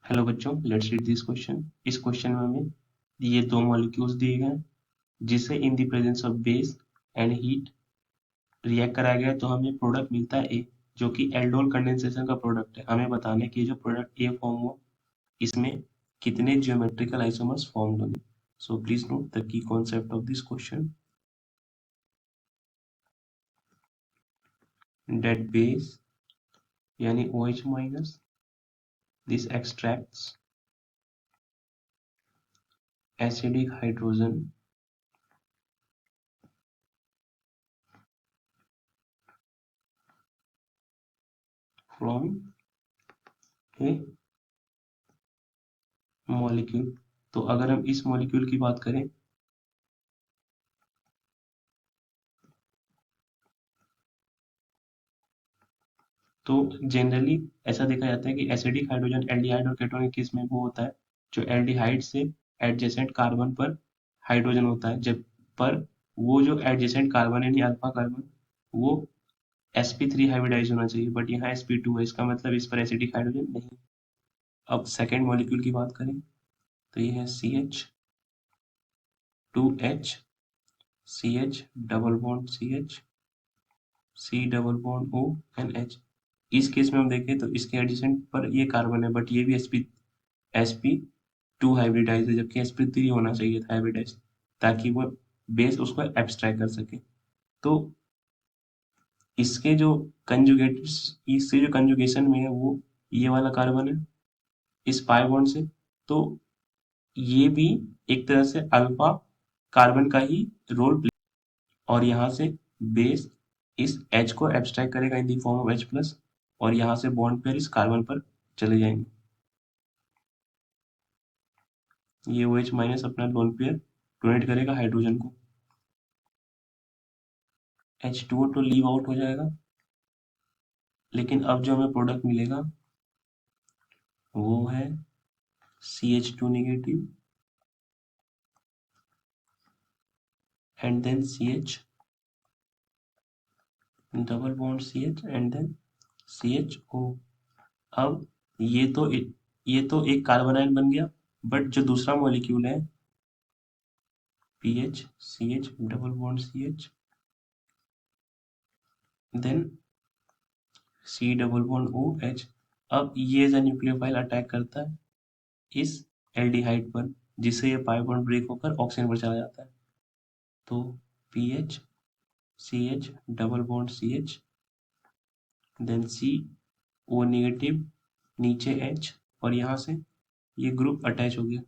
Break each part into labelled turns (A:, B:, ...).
A: Hello बच्चों, let's read this question. इस question में हमें ये दो मॉलिक्यूल्स दिए गए हैं जिसे in the presence of base and heat react कराया गया है, तो हमें प्रोडक्ट मिलता है ए, जो कि एल्डोल कंडेंसेशन का प्रोडक्ट है। हमें बताना है कि जो प्रोडक्ट ए फॉर्म हुआ इसमें कितने जियोमेट्रिकल आइसोमर्स फॉर्म होंगे। So please note the key concept of this question. That base यानी OH minus, this extracts acidic hydrogen from a molecule. तो अगर हम इस मॉलिक्यूल की बात करें तो जनरली ऐसा देखा जाता है कि एसिडिक हाइड्रोजन एल्डिहाइड और केटोनिक केस में वो होता है जो एल्डिहाइड से एडजेसेंट कार्बन पर हाइड्रोजन होता है, जब पर वो जो एडजेसेंट कार्बन यानी अल्फा कार्बन वो sp3 हाइब्रिडाइज होना चाहिए, बट यहाँ sp2 है। इसका मतलब इस पर एसिडिक हाइड्रोजन नहीं। अब सेकेंड मॉलिक्यूल की बात करें तो ये है CH2H, CH double bond CH, C double bond O and H। इस केस में हम देखें तो इसके एडजेसेंट पर ये कार्बन है, बट ये भी sp2 हाइब्रिडाइज है, जबकि sp3 होना चाहिए था हाइब्रिडाइज, ताकि वो बेस उसको एब्स्ट्रैक्ट कर सके। तो इसके जो कंजुगेट इससे जो कंजुगेशन में है वो ये वाला कार्बन है इस पाई बॉन्ड से। तो ये भी एक तरह से अल्फा कार्बन का ही रोल प्ले, और यहाँ से बेस इस H को एब्स्ट्रैक्ट करेगा इन the form of H plus, और यहाँ से बॉन्ड पेयर इस कार्बन पर चले जाएंगे। ये OH माइनस अपना लोन पेयर डोनेट करेगा हाइड्रोजन को, H2O तो लीव आउट हो जाएगा। लेकिन अब जो हमें प्रोडक्ट मिलेगा वो है CH2 negative and then CH double bond CH and then CHO। अब ये तो एक कार्बन आयन बन गया, बट जो दूसरा मॉलिक्यूल है PH CH double bond CH then C double bond OH। अब ये एज न्यूक्लियोफाइल अटैक करता है इस एल्डिहाइड पर, जिससे ये पाई बॉन्ड ब्रेक होकर ऑक्सीजन पर चला जाता है। तो PH CH double bond CH then CO negative, नीचे H, और यहाँ से ये ग्रुप अटैच हो गया।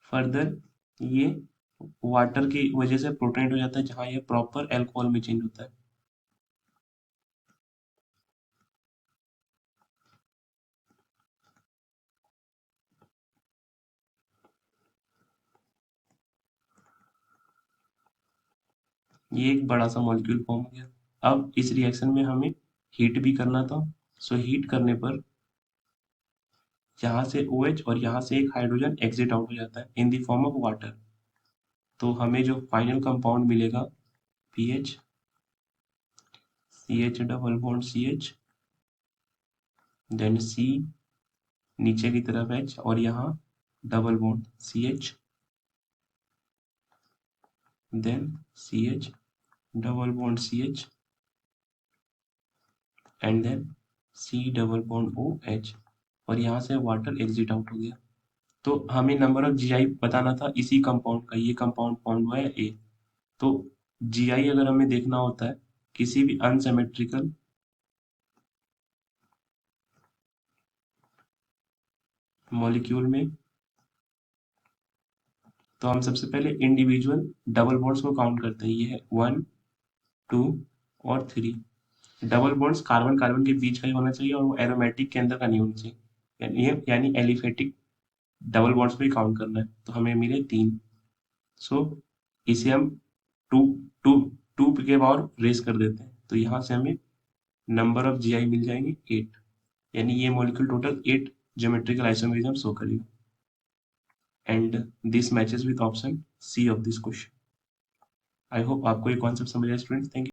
A: फर्दर ये वाटर की वजह से प्रोटोनेट हो जाता है, जहाँ ये प्रॉपर अल्कोहल में चेंज होता है। ये एक बड़ा सा मॉलिक्यूल फॉर्म हो गया। अब इस रिएक्शन में हमें हीट भी करना था। सो हीट करने पर यहाँ से OH और यहाँ से एक हाइड्रोजन एग्जिट आउट हो जाता है in the form of water. तो हमें जो फाइनल कंपाउंड मिलेगा PH CH double bond CH then C, नीचे की तरफ H, और यहाँ double bond CH then CH double bond CH and then C double bond OH, और यहाँ से वाटर एग्जिट आउट हो गया। तो हमें नंबर ऑफ GI बताना था इसी कंपाउंड का। ये कंपाउंड फॉर्म हुआ है A। तो GI अगर हमें देखना होता है किसी भी अनसिमेट्रिकल मॉलिक्यूल में, तो हम सबसे पहले इंडिविजुअल डबल बॉन्ड्स को काउंट करते हैं। ये है 1 2 और 3। डबल बॉन्ड्स कार्बन कार्बन के बीच का ही होना चाहिए और वो एरोमेटिक के अंदर का नहीं होना चाहिए, यानी एलिफेटिक डबल बॉन्ड्स पे काउंट करना है। तो हमें मिले 3। सो इसे हम टू टू टू के पावर रेस कर देते हैं, तो यहाँ से हमें नंबर ऑफ GI मिल जाएंगे 8, यानी ये molecule total 8 geometrical isomerism show करेगा। And this matches with option C of this question. I hope आपको ये कॉन्सेप्ट समझ आया स्टूडेंट। Thank you.